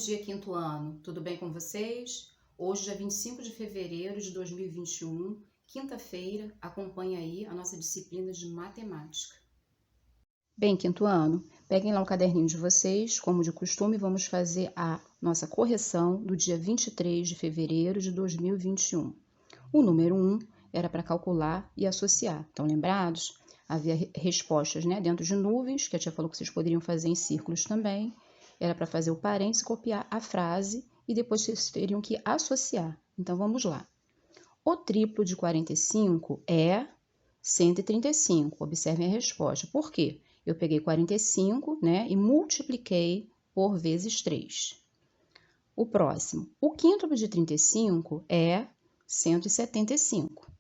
dia, quinto ano. Tudo bem com vocês? Hoje, dia 25 de fevereiro de 2021, quinta-feira, acompanha aí a nossa disciplina de matemática. Bem, quinto ano, peguem lá o caderninho de vocês, como de costume, vamos fazer a nossa correção do dia 23 de fevereiro de 2021. O número 1 era para calcular e associar. Estão lembrados? Havia respostas, dentro de nuvens, que a tia falou que vocês poderiam fazer em círculos também. Era para fazer o parênteses, copiar a frase e depois vocês teriam que associar. Então, vamos lá. O triplo de 45 é 135. Observem a resposta. Por quê? Eu peguei 45, e multipliquei por vezes 3. O próximo. O quíntuplo de 35 é 175.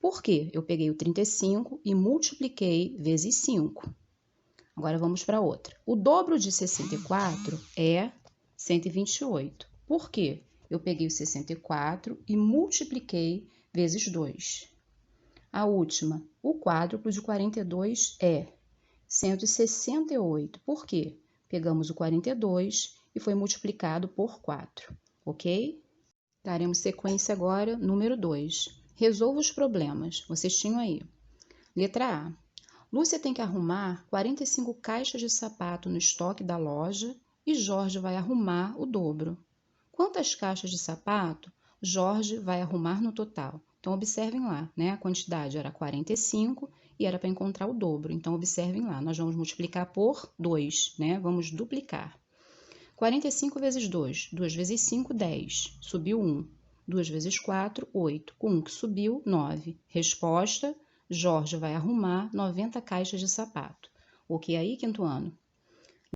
Por quê? Eu peguei o 35 e multipliquei vezes 5. Agora vamos para outra. O dobro de 64 é 128. Por quê? Eu peguei o 64 e multipliquei vezes 2. A última, o quádruplo de 42 é 168. Por quê? Pegamos o 42 e foi multiplicado por 4, ok? Daremos sequência agora, número 2. Resolva os problemas. Vocês tinham aí. Letra A. Lúcia tem que arrumar 45 caixas de sapato no estoque da loja e Jorge vai arrumar o dobro. Quantas caixas de sapato Jorge vai arrumar no total? Então, observem lá, a quantidade era 45 e era para encontrar o dobro. Então, observem lá, nós vamos multiplicar por 2, Vamos duplicar. 45 vezes 2, 2 vezes 5, 10. Subiu 1. 2 vezes 4, 8. Com 1 que subiu, 9. Resposta: Jorge vai arrumar 90 caixas de sapato. Ok aí, quinto ano?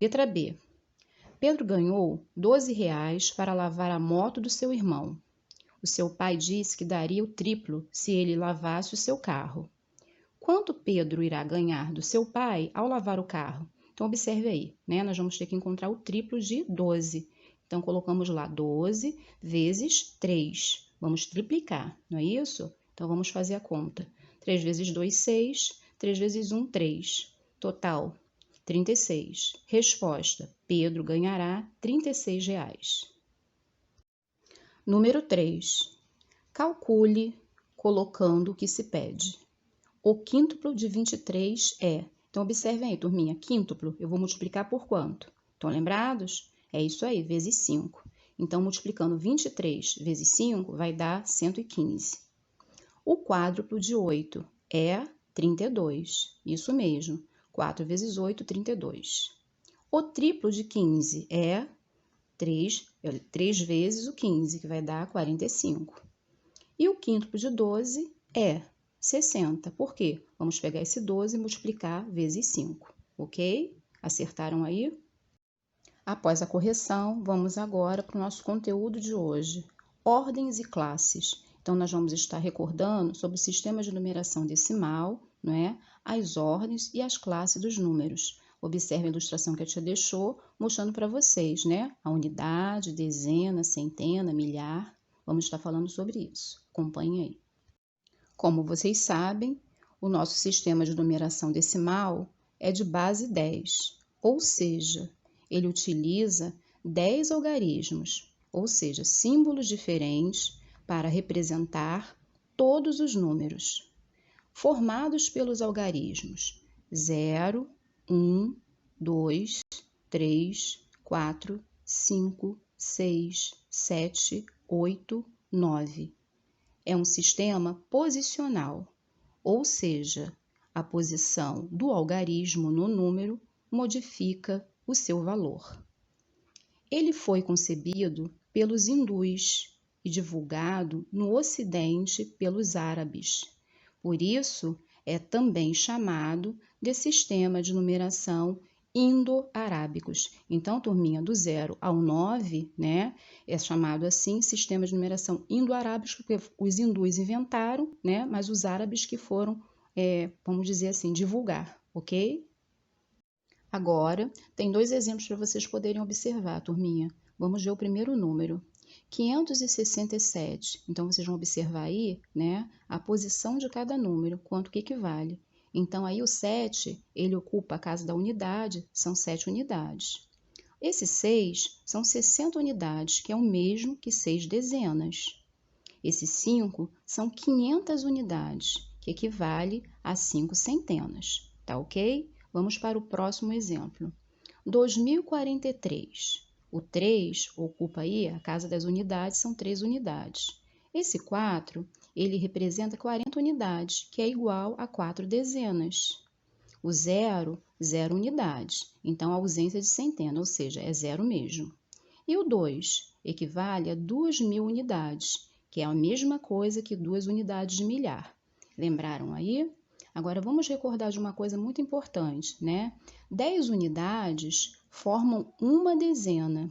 Letra B. Pedro ganhou R$ 12 para lavar a moto do seu irmão. O seu pai disse que daria o triplo se ele lavasse o seu carro. Quanto Pedro irá ganhar do seu pai ao lavar o carro? Então, observe aí, Nós vamos ter que encontrar o triplo de 12. Então, colocamos lá 12 vezes 3. Vamos triplicar, não é isso? Então, vamos fazer a conta. 3 vezes 2, 6. 3 vezes 1, 3. Total, 36. Resposta, Pedro ganhará R$ 36. Número 3. Calcule colocando o que se pede. O quíntuplo de 23 é... Então, observem aí, turminha, quíntuplo, eu vou multiplicar por quanto? Estão lembrados? É isso aí, vezes 5. Então, multiplicando 23 vezes 5, vai dar 115. O quádruplo de 8 é 32. Isso mesmo, 4 vezes 8, 32. O triplo de 15 é 3 vezes o 15, que vai dar 45. E o quíntuplo de 12 é 60. Por quê? Vamos pegar esse 12 e multiplicar vezes 5, ok? Acertaram aí? Após a correção, vamos agora para o nosso conteúdo de hoje. Ordens e classes. Então, nós vamos estar recordando sobre o sistema de numeração decimal, as ordens e as classes dos números. Observe a ilustração que a tia deixou, mostrando para vocês, a unidade, dezena, centena, milhar. Vamos estar falando sobre isso. Acompanhe aí. Como vocês sabem, o nosso sistema de numeração decimal é de base 10, ou seja, ele utiliza 10 algarismos, ou seja, símbolos diferentes para representar todos os números, formados pelos algarismos 0, 1, 2, 3, 4, 5, 6, 7, 8, 9. É um sistema posicional, ou seja, a posição do algarismo no número modifica o seu valor. Ele foi concebido pelos hindus e divulgado no Ocidente pelos árabes. Por isso, é também chamado de sistema de numeração indo-arábicos. Então, turminha, do 0 ao 9, é chamado assim sistema de numeração indo-arábicos, porque os hindus inventaram, mas os árabes que foram, vamos dizer assim, divulgar, ok? Agora, tem 2 exemplos para vocês poderem observar, turminha. Vamos ver o primeiro número. 567. Então, vocês vão observar aí, a posição de cada número, quanto que equivale. Então, aí o 7, ele ocupa a casa da unidade, são 7 unidades. Esse 6 são 60 unidades, que é o mesmo que 6 dezenas. Esse 5 são 500 unidades, que equivale a 5 centenas. Tá ok? Vamos para o próximo exemplo. 2043. O 3 ocupa aí, a casa das unidades, são 3 unidades. Esse 4, ele representa 40 unidades, que é igual a 4 dezenas. O 0, 0 unidades, então a ausência de centena, ou seja, é 0 mesmo. E o 2 equivale a 2.000 unidades, que é a mesma coisa que 2 unidades de milhar. Lembraram aí? Agora vamos recordar de uma coisa muito importante, né? 10 unidades formam uma dezena.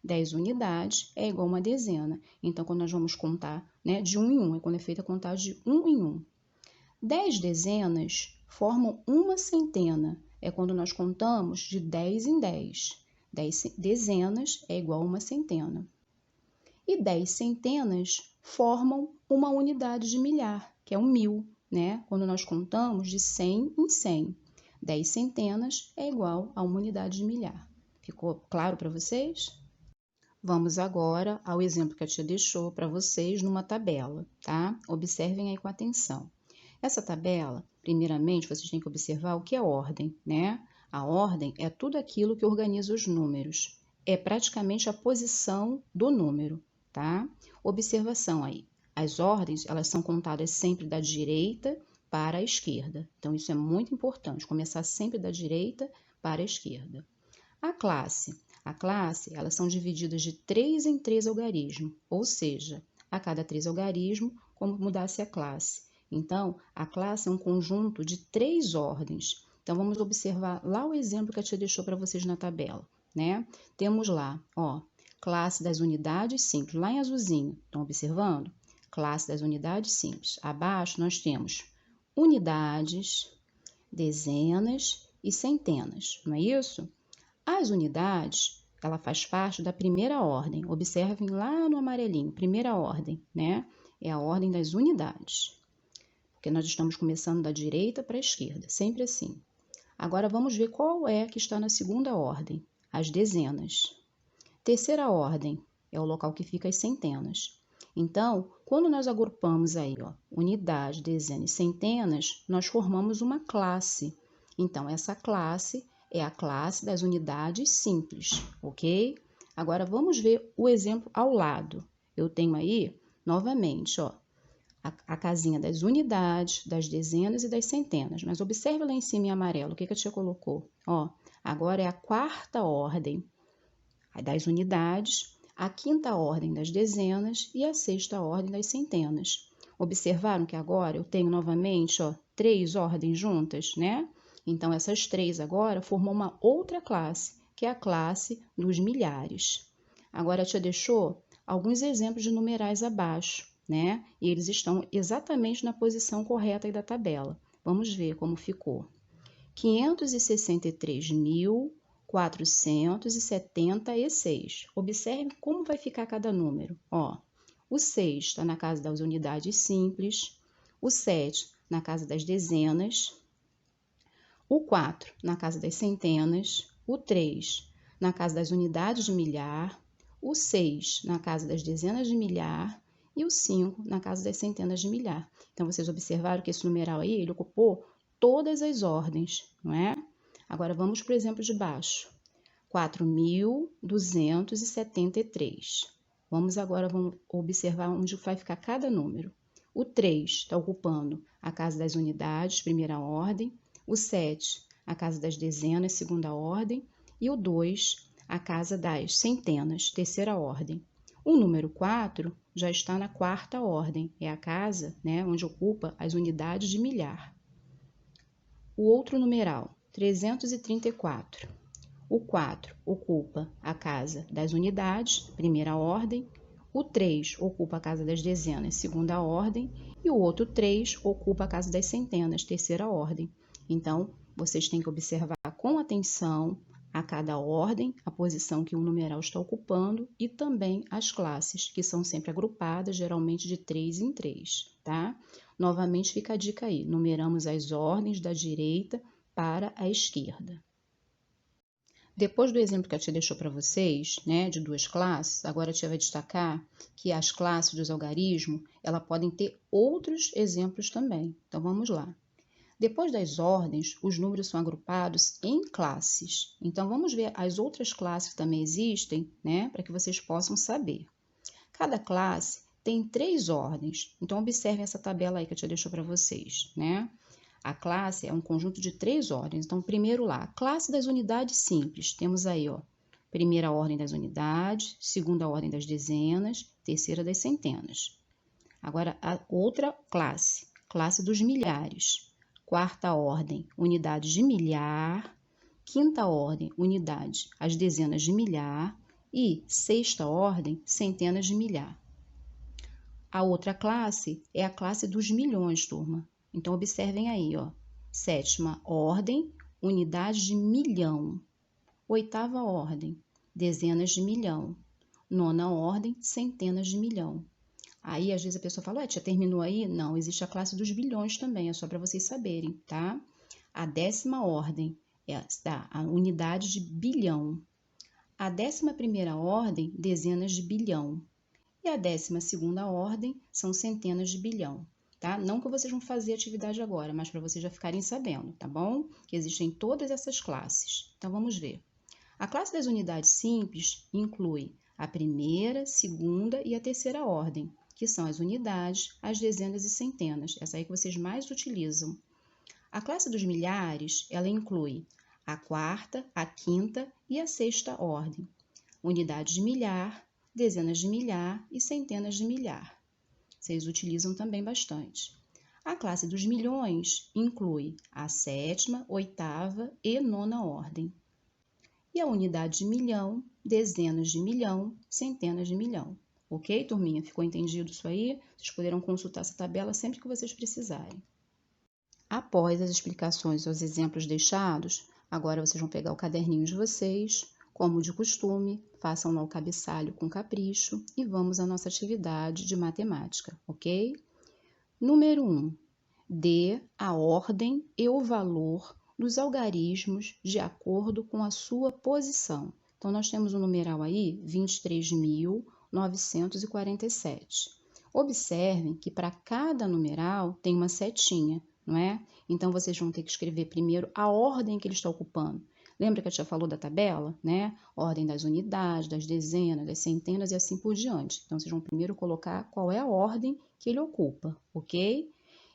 10 unidades é igual a uma dezena. Então, quando nós vamos contar, né, de 1 em 1, é quando é feita a contagem de 1 em 1. 10 dezenas formam uma centena, é quando nós contamos de 10 em 10. 10 dezenas é igual a uma centena. E 10 centenas formam uma unidade de milhar, que é um 1000, né? Quando nós contamos de 100 em 100. 10 centenas é igual a uma unidade de milhar. Ficou claro para vocês? Vamos agora ao exemplo que a tia deixou para vocês numa tabela, tá? Observem aí com atenção. Essa tabela, primeiramente, vocês têm que observar o que é ordem, né? A ordem é tudo aquilo que organiza os números. É praticamente a posição do número, tá? Observação aí. As ordens, elas são contadas sempre da direita para a esquerda. Então, isso é muito importante, começar sempre da direita para a esquerda. A classe, elas são divididas de 3 em 3 algarismos, ou seja, a cada 3 algarismos, como mudasse a classe. Então, a classe é um conjunto de 3 ordens. Então, vamos observar lá o exemplo que a tia deixou para vocês na tabela, né? Temos lá, ó, classe das unidades simples, lá em azulzinho. Estão observando? Classe das unidades simples. Abaixo, nós temos unidades, dezenas e centenas, não é isso? As unidades, ela faz parte da primeira ordem. Observem lá no amarelinho, primeira ordem, né? É a ordem das unidades. Porque nós estamos começando da direita para a esquerda, sempre assim. Agora vamos ver qual é que está na segunda ordem, as dezenas. Terceira ordem é o local que fica as centenas. Então, quando nós agrupamos aí, ó, unidade, dezenas e centenas, nós formamos uma classe. Então, essa classe é a classe das unidades simples, ok? Agora, vamos ver o exemplo ao lado. Eu tenho aí, novamente, ó, a casinha das unidades, das dezenas e das centenas. Mas observe lá em cima em amarelo, o que a tia colocou? Ó, agora é a quarta ordem das unidades, a quinta ordem das dezenas e a sexta ordem das centenas. Observaram que agora eu tenho novamente, ó, 3 ordens juntas, né? Então, essas 3 agora formam uma outra classe, que é a classe dos milhares. Agora, a tia deixou alguns exemplos de numerais abaixo, né? E eles estão exatamente na posição correta aí da tabela. Vamos ver como ficou. 563.476. Observe como vai ficar cada número. Ó, o 6 está na casa das unidades simples, o 7 na casa das dezenas, o 4 na casa das centenas, o 3 na casa das unidades de milhar, o 6 na casa das dezenas de milhar e o 5 na casa das centenas de milhar. Então, vocês observaram que esse numeral aí, ele ocupou todas as ordens, não é? Agora, vamos para o exemplo de baixo. 4.273. Vamos observar onde vai ficar cada número. O 3 está ocupando a casa das unidades, primeira ordem. O 7, a casa das dezenas, segunda ordem. E o 2, a casa das centenas, terceira ordem. O número 4 já está na quarta ordem, é a casa, né, onde ocupa as unidades de milhar. O outro numeral, 334. O 4 ocupa a casa das unidades, primeira ordem. O 3 ocupa a casa das dezenas, segunda ordem. E o outro 3 ocupa a casa das centenas, terceira ordem. Então, vocês têm que observar com atenção a cada ordem, a posição que o numeral está ocupando e também as classes, que são sempre agrupadas, geralmente de 3 em 3, tá? Novamente fica a dica aí, numeramos as ordens da direita para a esquerda. Depois do exemplo que a tia deixou para vocês, né, de duas classes, agora a tia vai destacar que as classes dos algarismos, ela podem ter outros exemplos também. Então, vamos lá. Depois das ordens, os números são agrupados em classes. Então, vamos ver as outras classes que também existem, né, para que vocês possam saber. Cada classe tem 3 ordens. Então, observem essa tabela aí que a tia deixou para vocês, né? A classe é um conjunto de 3 ordens. Então, primeiro lá, classe das unidades simples. Temos aí, ó, primeira ordem das unidades, segunda ordem das dezenas, terceira das centenas. Agora, a outra classe, classe dos milhares. Quarta ordem, unidades de milhar. Quinta ordem, unidades, as dezenas de milhar. E sexta ordem, centenas de milhar. A outra classe é a classe dos milhões, turma. Então, observem aí, ó. Sétima ordem, unidades de milhão. Oitava ordem, dezenas de milhão. Nona ordem, centenas de milhão. Aí, às vezes, a pessoa fala, ué, tia, terminou aí? Não, existe a classe dos bilhões também, é só para vocês saberem, tá? A 10ª ordem é a unidade de bilhão. A 11ª ordem, dezenas de bilhão. E a 12ª ordem são centenas de bilhão, tá? Não que vocês vão fazer atividade agora, mas para vocês já ficarem sabendo, tá bom? Que existem todas essas classes. Então, vamos ver. A classe das unidades simples inclui a primeira, segunda e a terceira ordem, que são as unidades, as dezenas e centenas, essa aí que vocês mais utilizam. A classe dos milhares, ela inclui a quarta, a quinta e a sexta ordem, unidades de milhar, dezenas de milhar e centenas de milhar. Vocês utilizam também bastante. A classe dos milhões inclui a 7ª, 8ª e 9ª ordem. E a unidade de milhão, dezenas de milhão, centenas de milhão. Ok, turminha? Ficou entendido isso aí? Vocês poderão consultar essa tabela sempre que vocês precisarem. Após as explicações aos exemplos deixados, agora vocês vão pegar o caderninho de vocês, como de costume, façam-no ao cabeçalho com capricho e vamos à nossa atividade de matemática, ok? Número 1. Dê a ordem e o valor dos algarismos de acordo com a sua posição. Então, nós temos um numeral aí, 23.947. Observem que para cada numeral tem uma setinha, não é? Então, vocês vão ter que escrever primeiro a ordem que ele está ocupando. Lembra que a tia falou da tabela, né? Ordem das unidades, das dezenas, das centenas e assim por diante. Então, vocês vão primeiro colocar qual é a ordem que ele ocupa, ok?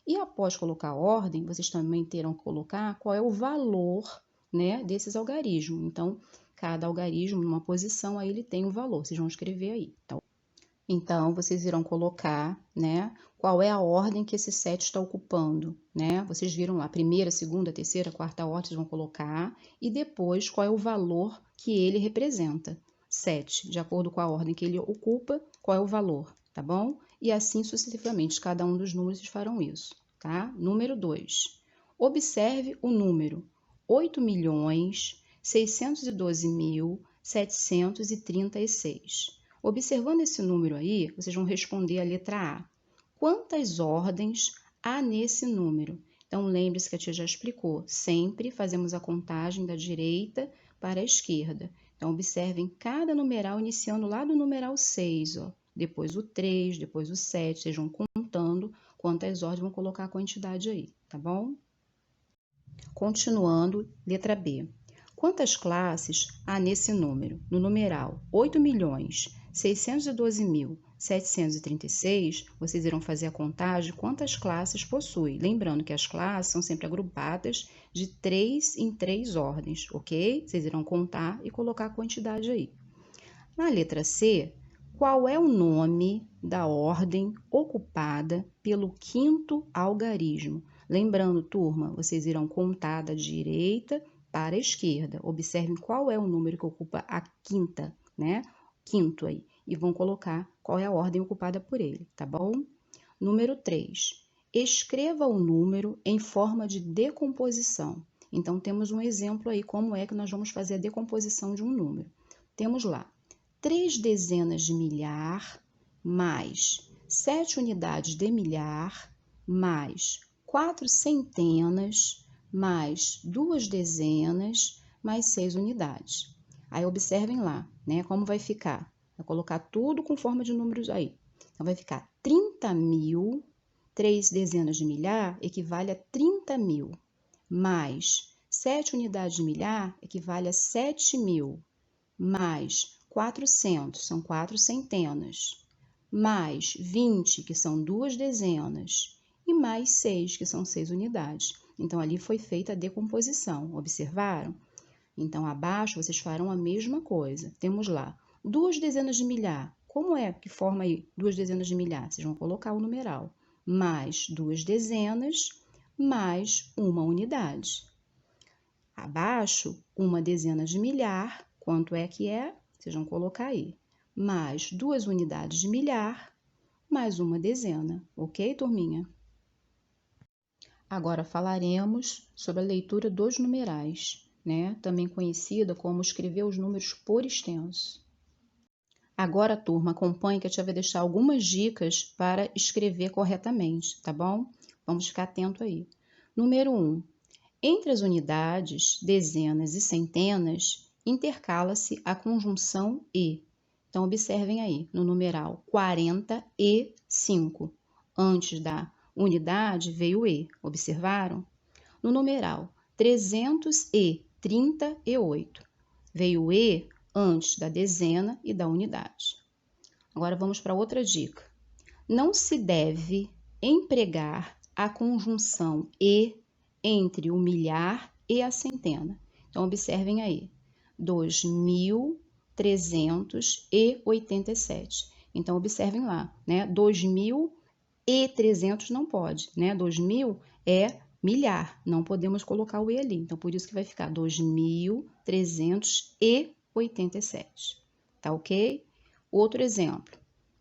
E após colocar a ordem, vocês também terão que colocar qual é o valor, né, desses algarismos. Então, cada algarismo, numa posição, aí ele tem um valor. Vocês vão escrever aí. Então, vocês irão colocar, né, qual é a ordem que esse set está ocupando, né? Vocês viram lá, primeira, segunda, terceira, quarta ordem, vocês vão colocar, e depois qual é o valor que ele representa. 7, de acordo com a ordem que ele ocupa, qual é o valor, tá bom? E assim sucessivamente, cada um dos números vocês farão isso, tá? Número 2. Observe o número 8.612.736. Observando esse número aí, vocês vão responder a letra A. Quantas ordens há nesse número? Então, lembre-se que a tia já explicou. Sempre fazemos a contagem da direita para a esquerda. Então, observem cada numeral iniciando lá do numeral 6, ó. Depois o 3, depois o 7. Vocês vão contando quantas ordens vão colocar a quantidade aí, tá bom? Continuando, letra B. Quantas classes há nesse número? No numeral 8.612.736, vocês irão fazer a contagem de quantas classes possui. Lembrando que as classes são sempre agrupadas de 3 em 3 ordens, ok? Vocês irão contar e colocar a quantidade aí. Na letra C, qual é o nome da ordem ocupada pelo quinto algarismo? Lembrando, turma, vocês irão contar da direita para a esquerda. Observem qual é o número que ocupa a quinta, né? Quinto aí. E vão colocar qual é a ordem ocupada por ele, tá bom? Número 3. Escreva o número em forma de decomposição. Então, temos um exemplo aí, como é que nós vamos fazer a decomposição de um número. Temos lá 3 dezenas de milhar, mais 7 unidades de milhar, mais 4 centenas, mais 2 dezenas, mais 6 unidades. Aí observem lá, né, como vai ficar. Vai colocar tudo com forma de números aí. Então, vai ficar 30.000, 3 dezenas de milhar equivale a 30.000, mais 7 unidades de milhar equivale a 7.000, mais 400, são 4 centenas, mais 20, que são 2 dezenas, e mais 6, que são 6 unidades. Então, ali foi feita a decomposição, observaram? Então, abaixo, vocês farão a mesma coisa. Temos lá 2 dezenas de milhar. Como é que forma aí 2 dezenas de milhar? Vocês vão colocar o numeral. Mais 2 dezenas, mais uma unidade. Abaixo, 1 dezena de milhar. Quanto é que é? Vocês vão colocar aí. Mais 2 unidades de milhar, mais uma dezena. Ok, turminha? Agora falaremos sobre a leitura dos numerais, né? Também conhecida como escrever os números por extenso. Agora, turma, acompanhe que a tia vai deixar algumas dicas para escrever corretamente, tá bom? Vamos ficar atento aí. Número 1. Entre as unidades, dezenas e centenas, intercala-se a conjunção e. Então, observem aí, no numeral 45. Antes da unidade veio e, observaram? No numeral 338, veio e antes da dezena e da unidade. Agora vamos para outra dica. Não se deve empregar a conjunção e entre o milhar e a centena. Então, observem aí, 2.387. Então, observem lá, né? 2.300 não pode, né? 2.000 é milhar, não podemos colocar o e ali. Então, por isso que vai ficar 2.387. Tá ok? Outro exemplo.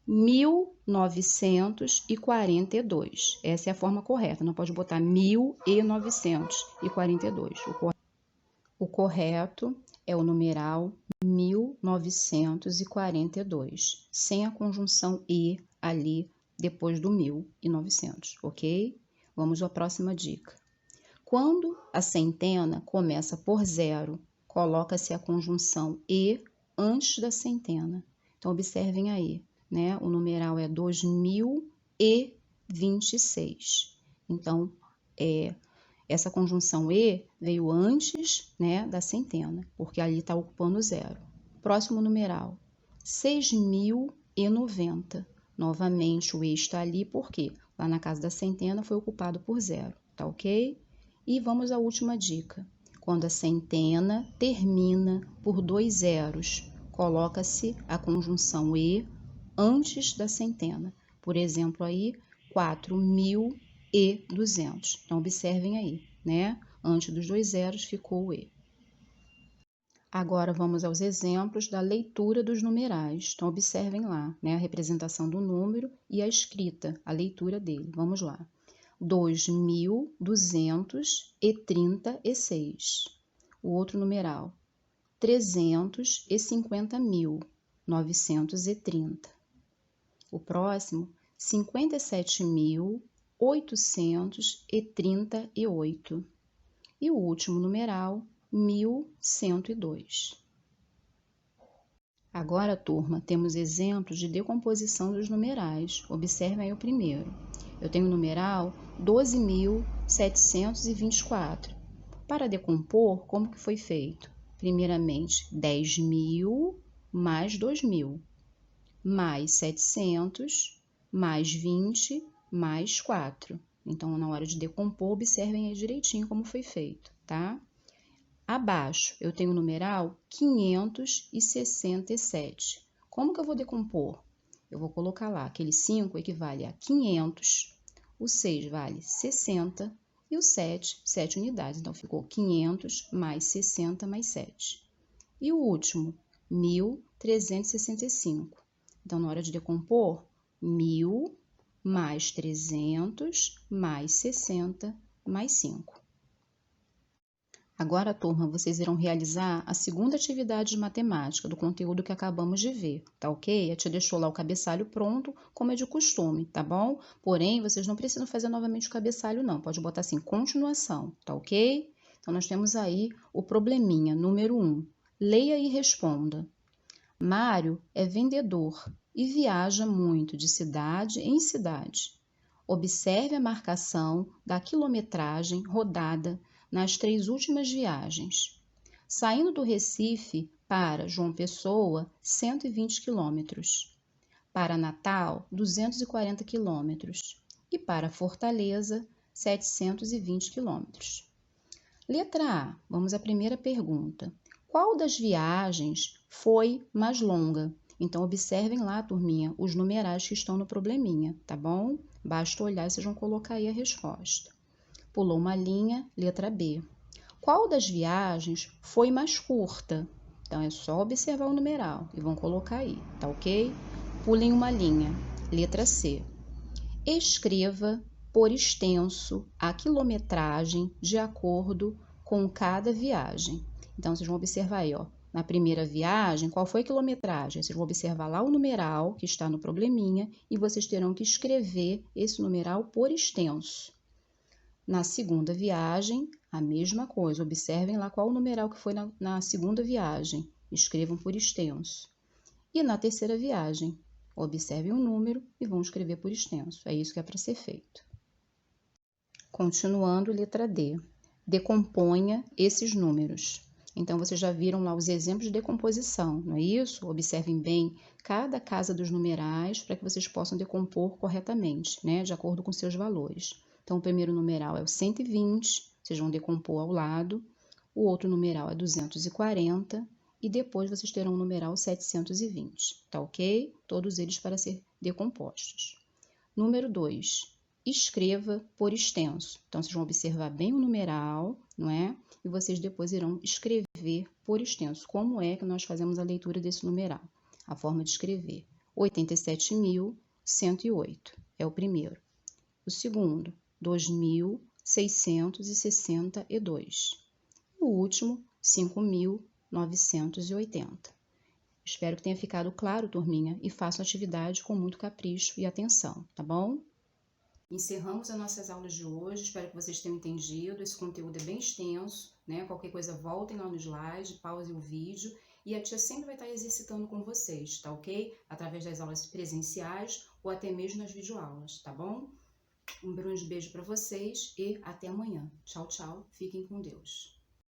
1942. Essa é a forma correta, não pode botar 1942. O correto é o numeral 1942, sem a conjunção e ali depois do 1900, ok? Vamos à próxima dica. Quando a centena começa por zero, coloca-se a conjunção e antes da centena. Então, observem aí, né? O numeral é 2026. Então, essa conjunção e veio antes, né, da centena, porque ali está ocupando zero. Próximo numeral, 6.090. Novamente, o e está ali, porque lá na casa da centena foi ocupado por zero, tá ok? E vamos à última dica. Quando a centena termina por 2 zeros, coloca-se a conjunção e antes da centena. Por exemplo, aí, 4.200. Então, observem aí, né? Antes dos 2 zeros ficou o e. Agora, vamos aos exemplos da leitura dos numerais. Então, observem lá, né? A representação do número e a escrita, a leitura dele. Vamos lá. 2.236. O outro numeral, 350.930. O próximo, 57.838. E o último numeral, 1.102. Agora, turma, temos exemplos de decomposição dos numerais. Observem aí o primeiro. Eu tenho o numeral 12.724. Para decompor, como que foi feito? Primeiramente, 10.000 mais 2.000, mais 700, mais 20, mais 4. Então, na hora de decompor, observem aí direitinho como foi feito, tá? Abaixo, eu tenho o numeral 567. Como que eu vou decompor? Eu vou colocar lá, aquele 5 equivale a 500, o 6 vale 60 e o 7, 7 unidades. Então, ficou 500 mais 60 mais 7. E o último, 1.365. Então, na hora de decompor, 1.000 mais 300 mais 60 mais 5. Agora, turma, vocês irão realizar a segunda atividade de matemática do conteúdo que acabamos de ver, tá ok? A tia deixou lá o cabeçalho pronto, como é de costume, tá bom? Porém, vocês não precisam fazer novamente o cabeçalho, não. Pode botar assim, continuação, tá ok? Então, nós temos aí o probleminha número 1. Leia e responda. Mário é vendedor e viaja muito de cidade em cidade. Observe a marcação da quilometragem rodada nas 3 últimas viagens. Saindo do Recife para João Pessoa, 120 quilômetros. Para Natal, 240 quilômetros. E para Fortaleza, 720 quilômetros. Letra A, vamos à primeira pergunta. Qual das viagens foi mais longa? Então, observem lá, turminha, os numerais que estão no probleminha, tá bom? Basta olhar e vocês vão colocar aí a resposta. Pulou uma linha, letra B. Qual das viagens foi mais curta? Então, é só observar o numeral e vão colocar aí, tá ok? Pulem uma linha, letra C. Escreva por extenso a quilometragem de acordo com cada viagem. Então, vocês vão observar aí, ó, na primeira viagem, qual foi a quilometragem? Vocês vão observar lá o numeral que está no probleminha e vocês terão que escrever esse numeral por extenso. Na segunda viagem, a mesma coisa. Observem lá qual o numeral que foi na segunda viagem. Escrevam por extenso. E na terceira viagem, observem o número e vão escrever por extenso. É isso que é para ser feito. Continuando, letra D. Decomponha esses números. Então, vocês já viram lá os exemplos de decomposição, não é isso? Observem bem cada casa dos numerais para que vocês possam decompor corretamente, né? De acordo com seus valores. Então, o primeiro numeral é o 120, vocês vão decompor ao lado. O outro numeral é 240 e depois vocês terão o numeral 720, tá ok? Todos eles para ser decompostos. Número 2, escreva por extenso. Então, vocês vão observar bem o numeral, não é? E vocês depois irão escrever por extenso. Como é que nós fazemos a leitura desse numeral? A forma de escrever. 87.108 é o primeiro. O segundo, 2.662. E o último, 5.980. Espero que tenha ficado claro, turminha, e façam a atividade com muito capricho e atenção, tá bom? Encerramos as nossas aulas de hoje, espero que vocês tenham entendido. Esse conteúdo é bem extenso, né? Qualquer coisa, voltem lá no slide, pausem o vídeo e a tia sempre vai estar exercitando com vocês, tá ok? Através das aulas presenciais ou até mesmo nas videoaulas, tá bom? Um grande beijo para vocês e até amanhã. Tchau, tchau. Fiquem com Deus.